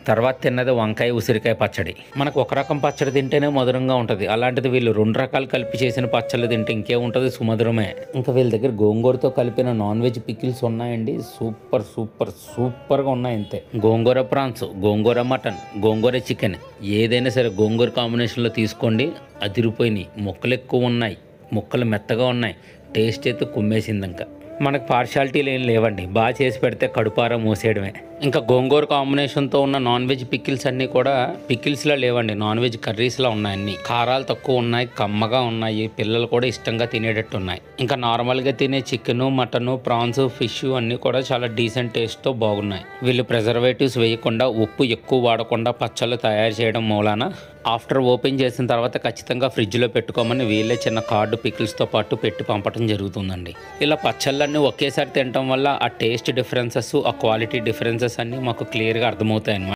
తర్వాత తిన్నది వంకాయ ఉసిరికాయ పచ్చడి. మనకు ఒక రకం పచ్చడి తింటేనే మధురంగా ఉంటుంది, అలాంటిది వీళ్ళు 2 రకాలు కలిపి చేసిన పచ్చళ్ళు తింటే ఇంకేముంటుంది, సుమధురమే. ఇంకా వీళ్ళ దగ్గర గోంగూరతో కలిపిన నాన్ వెజ్ పికిల్స్ ఉన్నాయండి. సూపర్ సూపర్ సూపర్గా ఉన్నాయి. అంతే గోంగూర ప్రాన్స్, గోంగూర మటన్, గోంగూర చికెన్, ఏదైనా సరే గోంగూర కాంబినేషన్లో తీసుకోండి. అదిరిపోయినాయి. ముక్కలు ఎక్కువ ఉన్నాయి, ముక్కలు మెత్తగా ఉన్నాయి. టేస్ట్ అయితే కుమ్మేసింది. ఇంకా మనకు పార్షాలిటీలు ఏం లేవండి. బాగా చేసి పెడితే కడుపారా మూసేయడమే. ఇంకా గోంగూర కాంబినేషన్తో ఉన్న నాన్ వెజ్ పికిల్స్ అన్నీ కూడా పికిల్స్లో లేవండి, నాన్ వెజ్ కర్రీస్లో ఉన్నాయి. అన్ని కారాలు తక్కువ ఉన్నాయి, కమ్మగా ఉన్నాయి, పిల్లలు కూడా ఇష్టంగా తినేటట్టు ఉన్నాయి. ఇంకా నార్మల్గా తినే చికెను, మటను, ప్రాన్స్, ఫిష్ అన్నీ కూడా చాలా డీసెంట్ టేస్ట్తో బాగున్నాయి. వీళ్ళు ప్రిజర్వేటివ్స్ వేయకుండా, ఉప్పు ఎక్కువ వాడకుండా పచ్చళ్ళు తయారు చేయడం మూలాన ఆఫ్టర్ ఓపెన్ చేసిన తర్వాత ఖచ్చితంగా ఫ్రిడ్జ్లో పెట్టుకోమని వీళ్ళే చిన్న కార్డు పికిల్స్తో పాటు పెట్టి పంపడం జరుగుతుందండి. ఇలా పచ్చళ్ళన్నీ ఒకేసారి తినడం వల్ల ఆ టేస్ట్ డిఫరెన్సెస్, ఆ క్వాలిటీ డిఫరెన్సెస్ అన్నీ మాకు క్లియర్గా అర్థమవుతాయి అన్నమాట.